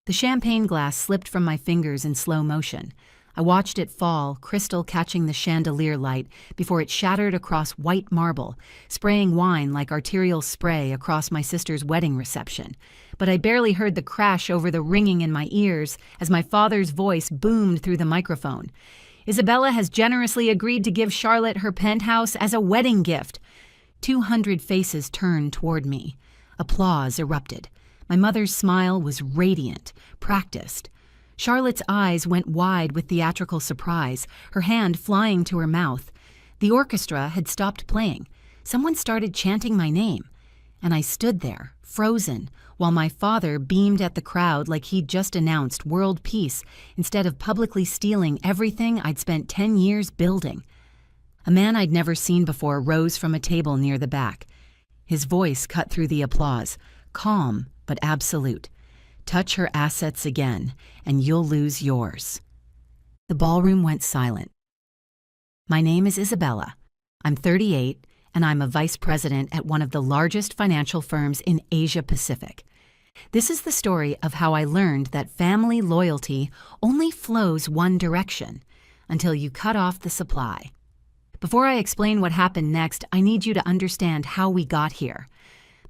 The champagne glass slipped from my fingers in slow motion. I watched it fall, crystal catching the chandelier light before it shattered across white marble, spraying wine like arterial spray across my sister's wedding reception. But I barely heard the crash over the ringing in my ears as my father's voice boomed through the microphone. Isabella has generously agreed to give Charlotte her penthouse as a wedding gift. 200 faces turned toward me. Applause erupted. My mother's smile was radiant, practiced. Charlotte's eyes went wide with theatrical surprise, her hand flying to her mouth. The orchestra had stopped playing. Someone started chanting my name. And I stood there, frozen, while my father beamed at the crowd like he'd just announced world peace instead of publicly stealing everything I'd spent 10 years building. A man I'd never seen before rose from a table near the back. His voice cut through the applause, calm but absolute. Touch her assets again, and you'll lose yours. The ballroom went silent. My name is Isabella. I'm 38, and I'm a vice president at one of the largest financial firms in Asia Pacific. This is the story of how I learned that family loyalty only flows one direction until you cut off the supply. Before I explain what happened next, I need you to understand how we got here.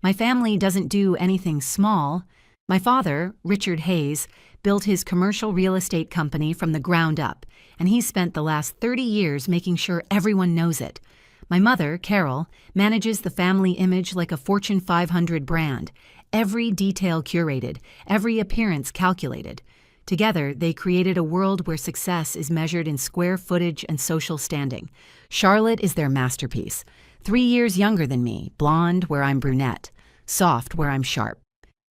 My family doesn't do anything small. My father, Richard Hayes, built his commercial real estate company from the ground up, and he's spent the last 30 years making sure everyone knows it. My mother, Carol, manages the family image like a Fortune 500 brand, every detail curated, every appearance calculated. Together, they created a world where success is measured in square footage and social standing. Charlotte is their masterpiece. 3 years younger than me, blonde where I'm brunette, soft where I'm sharp.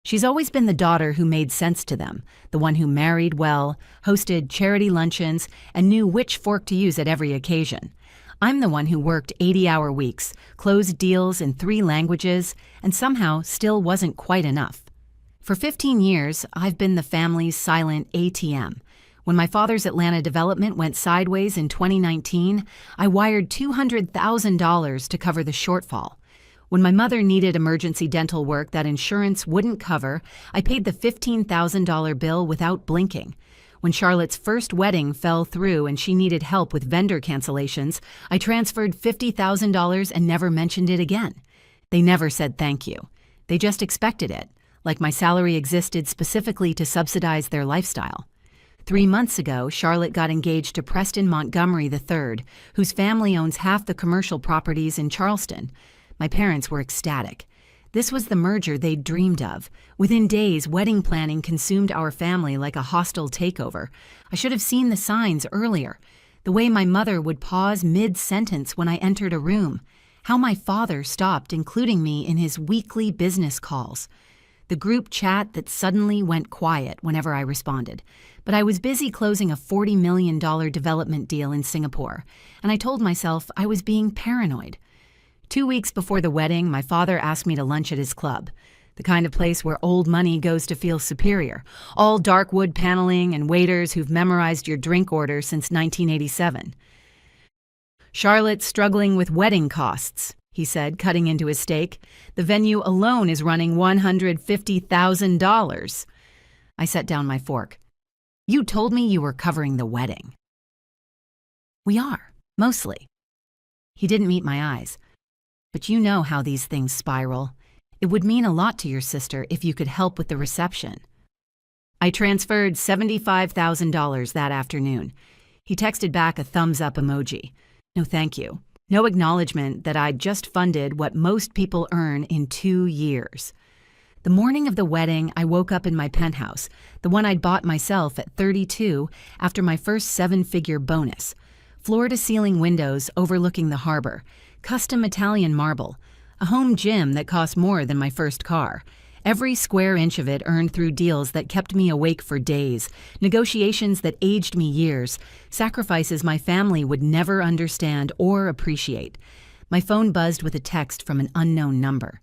She's always been the daughter who made sense to them, the one who married well, hosted charity luncheons, and knew which fork to use at every occasion. I'm the one who worked 80-hour weeks, closed deals in 3 languages, and somehow still wasn't quite enough. For 15 years, I've been the family's silent ATM. When my father's Atlanta development went sideways in 2019, I wired $200,000 to cover the shortfall. When my mother needed emergency dental work that insurance wouldn't cover, I paid the $15,000 bill without blinking. When Charlotte's first wedding fell through and she needed help with vendor cancellations, I transferred $50,000 and never mentioned it again. They never said thank you. They just expected it, like my salary existed specifically to subsidize their lifestyle. 3 months ago, Charlotte got engaged to Preston Montgomery III, whose family owns half the commercial properties in Charleston. My parents were ecstatic. This was the merger they'd dreamed of. Within days, wedding planning consumed our family like a hostile takeover. I should have seen the signs earlier. The way my mother would pause mid-sentence when I entered a room. How my father stopped including me in his weekly business calls. The group chat that suddenly went quiet whenever I responded. But I was busy closing a $40 million development deal in Singapore, and I told myself I was being paranoid. 2 weeks before the wedding, my father asked me to lunch at his club, the kind of place where old money goes to feel superior, all dark wood paneling and waiters who've memorized your drink order since 1987. Charlotte's struggling with wedding costs, he said, cutting into his steak. The venue alone is running $150,000. I set down my fork. You told me you were covering the wedding. We are, mostly. He didn't meet my eyes. But you know how these things spiral. It would mean a lot to your sister if you could help with the reception. I transferred $75,000 that afternoon. He texted back a thumbs-up emoji. No thank you. No acknowledgement that I'd just funded what most people earn in 2 years. The morning of the wedding, I woke up in my penthouse, the one I'd bought myself at 32 after my first 7-figure bonus. Floor-to-ceiling windows overlooking the harbor, custom Italian marble, a home gym that cost more than my first car. Every square inch of it earned through deals that kept me awake for days, negotiations that aged me years, sacrifices my family would never understand or appreciate. My phone buzzed with a text from an unknown number.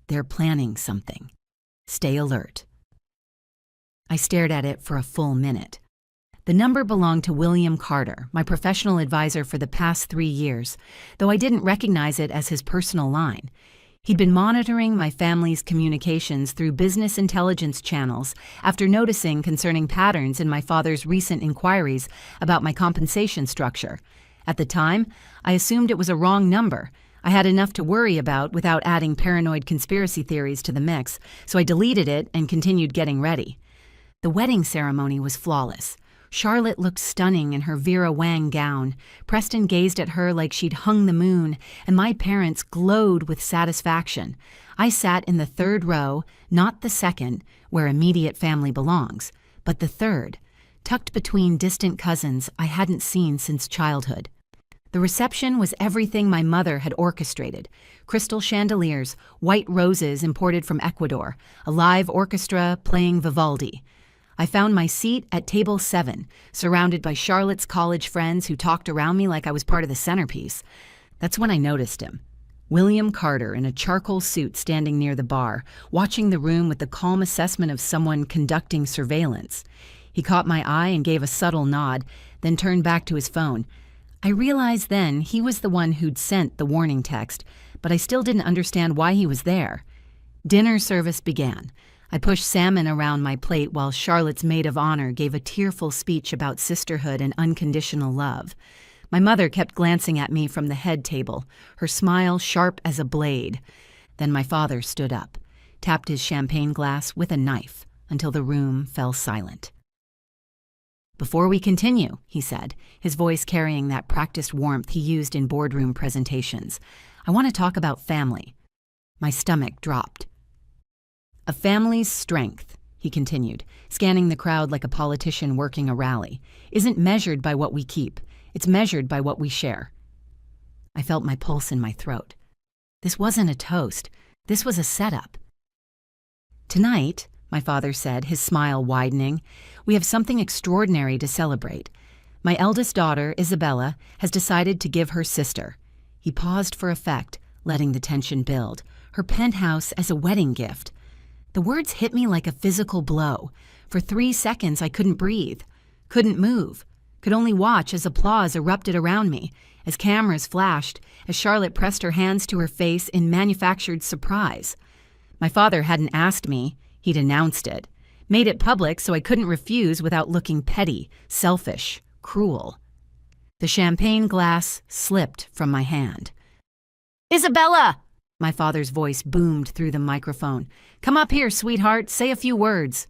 They're planning something. Stay alert. I stared at it for a full minute. The number belonged to William Carter, my professional advisor for the past 3 years, though I didn't recognize it as his personal line. He'd been monitoring my family's communications through business intelligence channels after noticing concerning patterns in my father's recent inquiries about my compensation structure. At the time, I assumed it was a wrong number. I had enough to worry about without adding paranoid conspiracy theories to the mix, so I deleted it and continued getting ready. The wedding ceremony was flawless. Charlotte looked stunning in her Vera Wang gown. Preston gazed at her like she'd hung the moon, and my parents glowed with satisfaction. I sat in the third row, not the second, where immediate family belongs, but the third, tucked between distant cousins I hadn't seen since childhood. The reception was everything my mother had orchestrated. Crystal chandeliers, white roses imported from Ecuador, a live orchestra playing Vivaldi. I found my seat at table 7, surrounded by Charlotte's college friends who talked around me like I was part of the centerpiece. That's when I noticed him. William Carter in a charcoal suit standing near the bar, watching the room with the calm assessment of someone conducting surveillance. He caught my eye and gave a subtle nod, then turned back to his phone. I realized then he was the one who'd sent the warning text, but I still didn't understand why he was there. Dinner service began. I pushed salmon around my plate while Charlotte's maid of honor gave a tearful speech about sisterhood and unconditional love. My mother kept glancing at me from the head table, her smile sharp as a blade. Then my father stood up, tapped his champagne glass with a knife until the room fell silent. "Before we continue," he said, his voice carrying that practiced warmth he used in boardroom presentations, "I want to talk about family." My stomach dropped. "A family's strength," he continued, scanning the crowd like a politician working a rally, "isn't measured by what we keep. It's measured by what we share." I felt my pulse in my throat. This wasn't a toast. This was a setup. "Tonight," my father said, his smile widening, "we have something extraordinary to celebrate. My eldest daughter, Isabella, has decided to give her sister." He paused for effect, letting the tension build. "Her penthouse as a wedding gift." The words hit me like a physical blow. For 3 seconds I couldn't breathe, couldn't move, could only watch as applause erupted around me, as cameras flashed, as Charlotte pressed her hands to her face in manufactured surprise. My father hadn't asked me, he'd announced it, made it public so I couldn't refuse without looking petty, selfish, cruel. The champagne glass slipped from my hand. "Isabella!" My father's voice boomed through the microphone. "Come up here, sweetheart. Say a few words."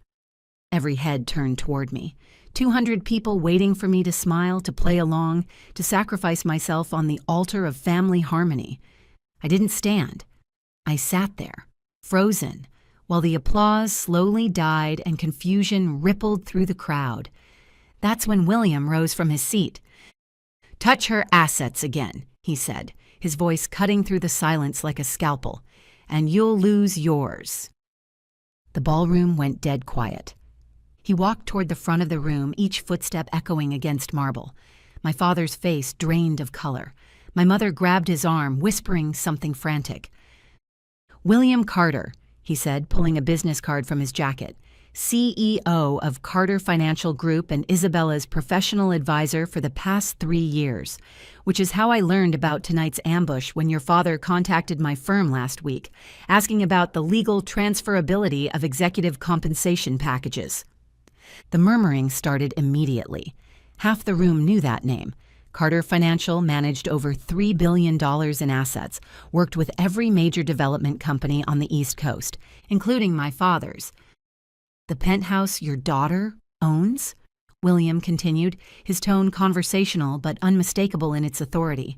Every head turned toward me. 200 people waiting for me to smile, to play along, to sacrifice myself on the altar of family harmony. I didn't stand. I sat there, frozen, while the applause slowly died and confusion rippled through the crowd. That's when William rose from his seat. "Touch her assets again," he said, his voice cutting through the silence like a scalpel, "and you'll lose yours." The ballroom went dead quiet. He walked toward the front of the room, each footstep echoing against marble. My father's face drained of color. My mother grabbed his arm, whispering something frantic. "William Carter," he said, pulling a business card from his jacket, "CEO of Carter Financial Group and Isabella's professional advisor for the past 3 years, which is how I learned about tonight's ambush when your father contacted my firm last week, asking about the legal transferability of executive compensation packages." The murmuring started immediately. Half the room knew that name. Carter Financial managed over $3 billion in assets, worked with every major development company on the East Coast, including my father's. "The penthouse your daughter owns?" William continued, his tone conversational but unmistakable in its authority.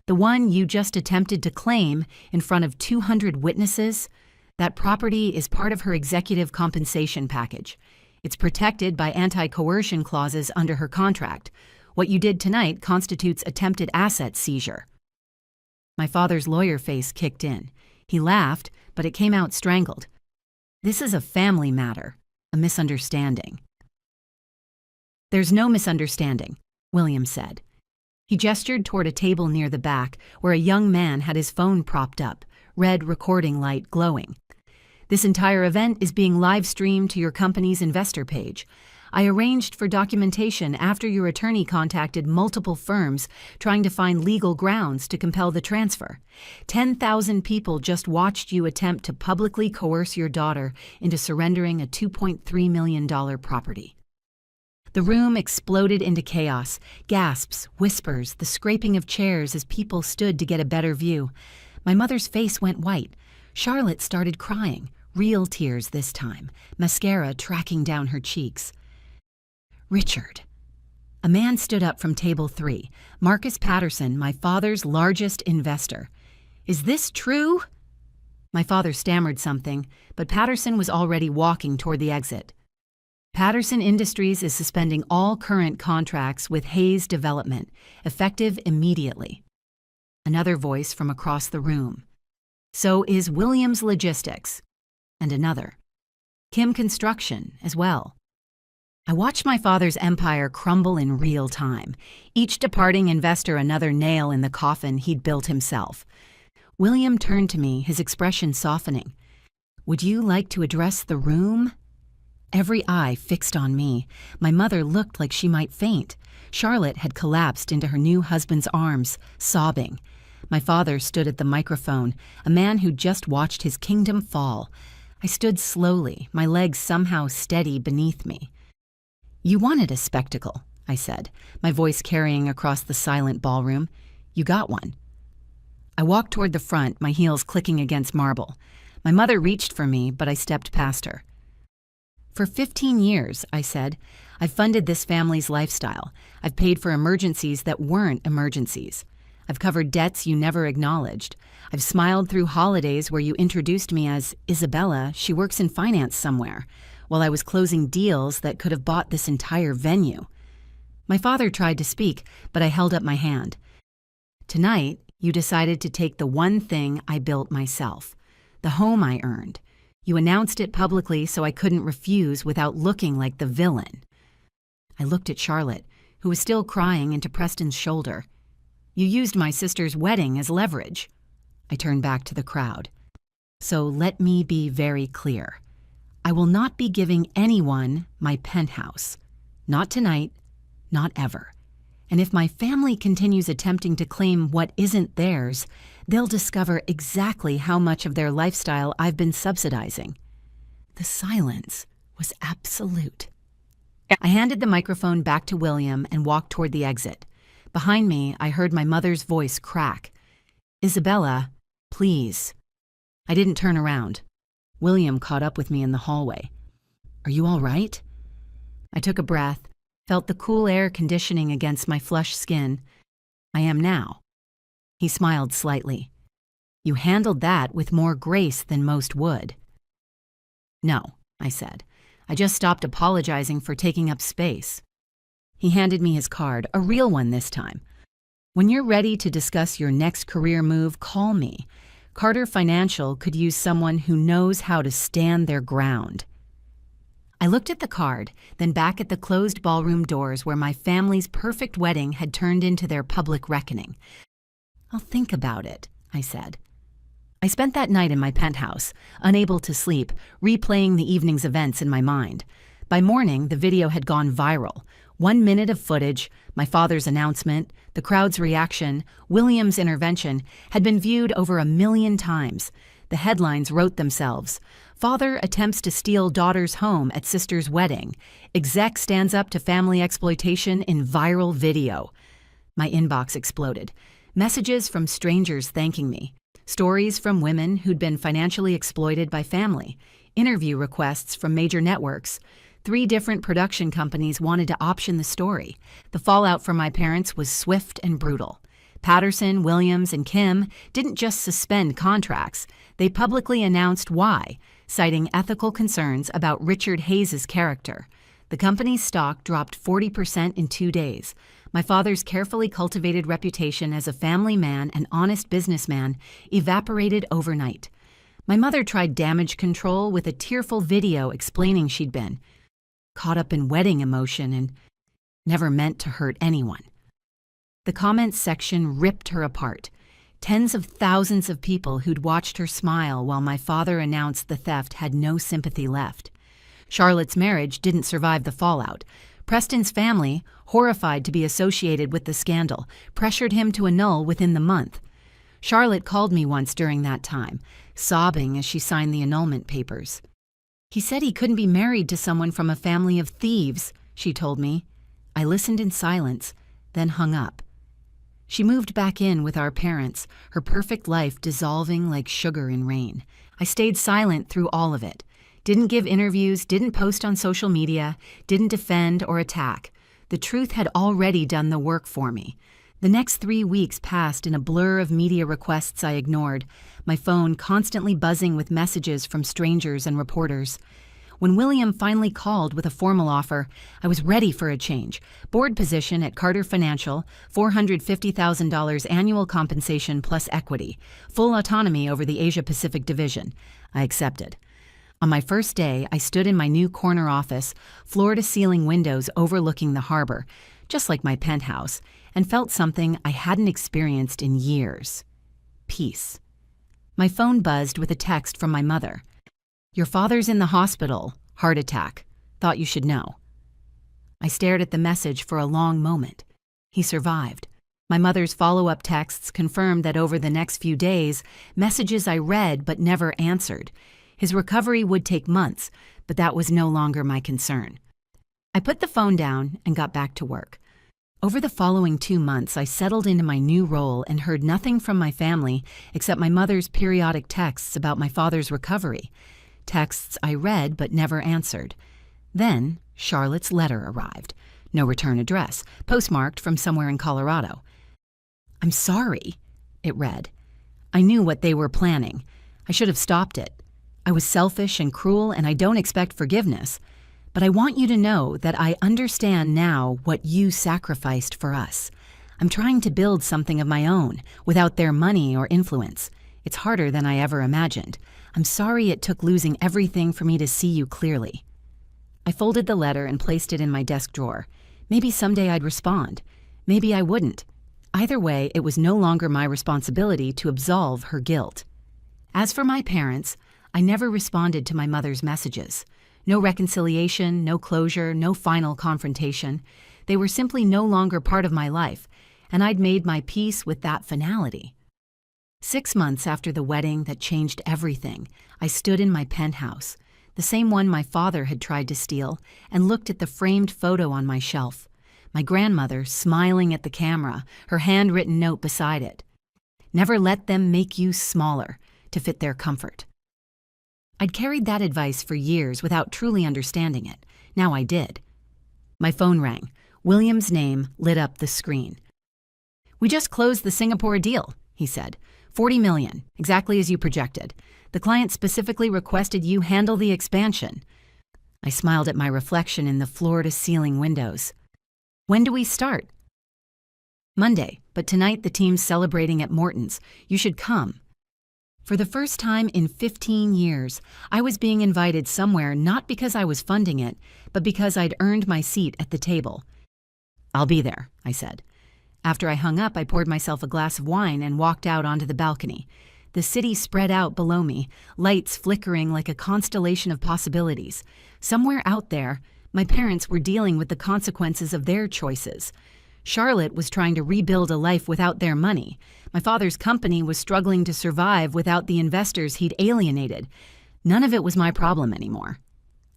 "The one you just attempted to claim in front of 200 witnesses? That property is part of her executive compensation package. It's protected by anti-coercion clauses under her contract. What you did tonight constitutes attempted asset seizure." My father's lawyer face kicked in. He laughed, but it came out strangled. "This is a family matter, a misunderstanding." "There's no misunderstanding," William said. He gestured toward a table near the back where a young man had his phone propped up, red recording light glowing. "This entire event is being live-streamed to your company's investor page. I arranged for documentation after your attorney contacted multiple firms trying to find legal grounds to compel the transfer. 10,000 people just watched you attempt to publicly coerce your daughter into surrendering a $2.3 million property. The room exploded into chaos, gasps, whispers, the scraping of chairs as people stood to get a better view. My mother's face went white. Charlotte started crying, real tears this time, mascara tracking down her cheeks. Richard. A man stood up from table 3, Marcus Patterson, my father's largest investor. Is this true? My father stammered something, but Patterson was already walking toward the exit. Patterson Industries is suspending all current contracts with Hayes Development, effective immediately. Another voice from across the room. So is Williams Logistics. And another. Kim Construction as well. I watched my father's empire crumble in real time, each departing investor another nail in the coffin he'd built himself. William turned to me, his expression softening. Would you like to address the room? Every eye fixed on me. My mother looked like she might faint. Charlotte had collapsed into her new husband's arms, sobbing. My father stood at the microphone, a man who'd just watched his kingdom fall. I stood slowly, my legs somehow steady beneath me. You wanted a spectacle, I said, my voice carrying across the silent ballroom. You got one. I walked toward the front, my heels clicking against marble. My mother reached for me, but I stepped past her. For 15 years, I said, I've funded this family's lifestyle. I've paid for emergencies that weren't emergencies. I've covered debts you never acknowledged. I've smiled through holidays where you introduced me as Isabella, she works in finance somewhere, while I was closing deals that could have bought this entire venue. My father tried to speak, but I held up my hand. Tonight, you decided to take the one thing I built myself, the home I earned. You announced it publicly so I couldn't refuse without looking like the villain. I looked at Charlotte, who was still crying, into Preston's shoulder. You used my sister's wedding as leverage. I turned back to the crowd. So let me be very clear. I will not be giving anyone my penthouse. Not tonight, not ever. And if my family continues attempting to claim what isn't theirs, they'll discover exactly how much of their lifestyle I've been subsidizing. The silence was absolute. I handed the microphone back to William and walked toward the exit. Behind me, I heard my mother's voice crack. Isabella, please. I didn't turn around. William caught up with me in the hallway. Are you all right? I took a breath, felt the cool air conditioning against my flushed skin. I am now. He smiled slightly. You handled that with more grace than most would. No, I said. I just stopped apologizing for taking up space. He handed me his card, a real one this time. When you're ready to discuss your next career move, call me. Carter Financial could use someone who knows how to stand their ground. I looked at the card, then back at the closed ballroom doors where my family's perfect wedding had turned into their public reckoning. I'll think about it, I said. I spent that night in my penthouse, unable to sleep, replaying the evening's events in my mind. By morning, the video had gone viral. 1 minute of footage, my father's announcement, the crowd's reaction, William's intervention had been viewed over 1 million times. The headlines wrote themselves. Father attempts to steal daughter's home at sister's wedding. Exec stands up to family exploitation in viral video. My inbox exploded. Messages from strangers thanking me. Stories from women who'd been financially exploited by family. Interview requests from major networks. 3 different production companies wanted to option the story. The fallout from my parents was swift and brutal. Patterson, Williams, and Kim didn't just suspend contracts. They publicly announced why, citing ethical concerns about Richard Hayes' character. The company's stock dropped 40% in 2 days. My father's carefully cultivated reputation as a family man and honest businessman evaporated overnight. My mother tried damage control with a tearful video explaining she'd been caught up in wedding emotion and never meant to hurt anyone. The comments section ripped her apart. Tens of thousands of people who'd watched her smile while my father announced the theft had no sympathy left. Charlotte's marriage didn't survive the fallout. Preston's family, horrified to be associated with the scandal, pressured him to annul within the month. Charlotte called me once during that time, sobbing as she signed the annulment papers. "He said he couldn't be married to someone from a family of thieves," she told me. I listened in silence, then hung up. She moved back in with our parents, her perfect life dissolving like sugar in rain. I stayed silent through all of it. Didn't give interviews, didn't post on social media, didn't defend or attack. The truth had already done the work for me. The next 3 weeks passed in a blur of media requests I ignored, my phone constantly buzzing with messages from strangers and reporters. When William finally called with a formal offer, I was ready for a change. Board position at Carter Financial, $450,000 annual compensation plus equity, full autonomy over the Asia-Pacific division. I accepted. On my first day, I stood in my new corner office, floor-to-ceiling windows overlooking the harbor, just like my penthouse, and felt something I hadn't experienced in years. Peace. My phone buzzed with a text from my mother. "Your father's in the hospital. Heart attack. Thought you should know." I stared at the message for a long moment. He survived. My mother's follow-up texts confirmed that over the next few days, messages I read but never answered. His recovery would take months, but that was no longer my concern. I put the phone down and got back to work. Over the following 2 months, I settled into my new role and heard nothing from my family except my mother's periodic texts about my father's recovery. Texts I read but never answered. Then, Charlotte's letter arrived. No return address, postmarked from somewhere in Colorado. "I'm sorry," it read. I knew what they were planning. I should have stopped it. I was selfish and cruel, and I don't expect forgiveness. But I want you to know that I understand now what you sacrificed for us. I'm trying to build something of my own, without their money or influence. It's harder than I ever imagined. I'm sorry it took losing everything for me to see you clearly. I folded the letter and placed it in my desk drawer. Maybe someday I'd respond. Maybe I wouldn't. Either way, it was no longer my responsibility to absolve her guilt. As for my parents, I never responded to my mother's messages. No reconciliation, no closure, no final confrontation. They were simply no longer part of my life, and I'd made my peace with that finality. 6 months after the wedding that changed everything, I stood in my penthouse, the same one my father had tried to steal, and looked at the framed photo on my shelf. My grandmother smiling at the camera, her handwritten note beside it. "Never let them make you smaller to fit their comfort." I'd carried that advice for years without truly understanding it. Now I did. My phone rang. William's name lit up the screen. "We just closed the Singapore deal," he said. $40 million, exactly as you projected. The client specifically requested you handle the expansion." I smiled at my reflection in the floor-to-ceiling windows. "When do we start?" "Monday, but tonight the team's celebrating at Morton's. You should come." For the first time in 15 years, I was being invited somewhere not because I was funding it, but because I'd earned my seat at the table. "I'll be there," I said. After I hung up, I poured myself a glass of wine and walked out onto the balcony. The city spread out below me, lights flickering like a constellation of possibilities. Somewhere out there, my parents were dealing with the consequences of their choices. Charlotte was trying to rebuild a life without their money. My father's company was struggling to survive without the investors he'd alienated. None of it was my problem anymore.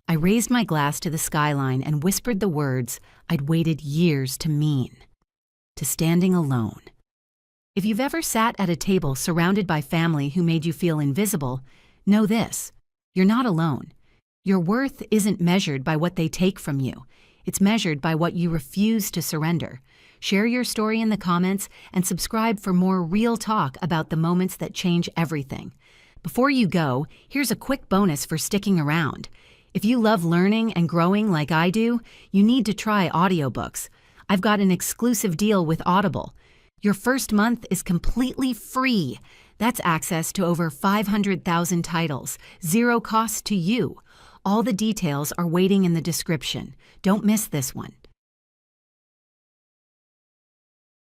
I raised my glass to the skyline and whispered the words I'd waited years to mean. To standing alone. If you've ever sat at a table surrounded by family who made you feel invisible, know this: you're not alone. Your worth isn't measured by what they take from you. It's measured by what you refuse to surrender. Share your story in the comments and subscribe for more real talk about the moments that change everything. Before you go, here's a quick bonus for sticking around. If you love learning and growing like I do, you need to try audiobooks. I've got an exclusive deal with Audible. Your first month is completely free. That's access to over 500,000 titles, zero cost to you. All the details are waiting in the description. Don't miss this one.